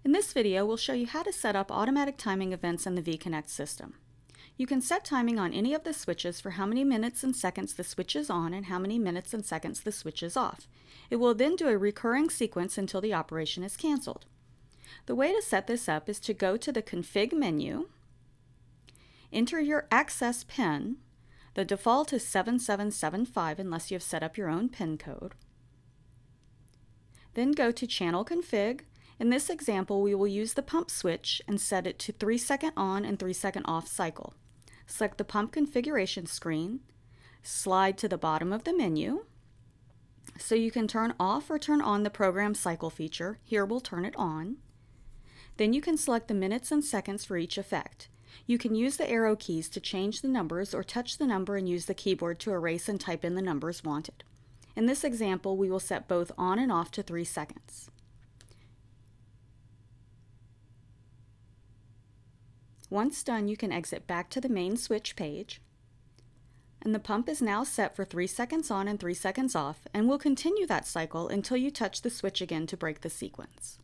In this video, we'll show you how to set up automatic timing events in the VeeConnect system. You can set timing on any of the switches for how many minutes and seconds the switch is on and how many minutes and seconds the switch is off. It will then do a recurring sequence until the operation is canceled. The way to set this up is to go to the Config menu, enter your access PIN. The default is 7775 unless you have set up your own PIN code. Then go to Channel Config. In this example, we will use the pump switch and set it to 3-second on and 3-second off cycle. Select the pump configuration screen, slide to the bottom of the menu, so you can turn off or turn on the program cycle feature. Here we'll turn it on. Then you can select the minutes and seconds for each effect. You can use the arrow keys to change the numbers or touch the number and use the keyboard to erase and type in the numbers wanted. In this example, we will set both on and off to 3 seconds. Once done, you can exit back to the main switch page. And the pump is now set for 3 seconds on and 3 seconds off, and will continue that cycle until you touch the switch again to break the sequence.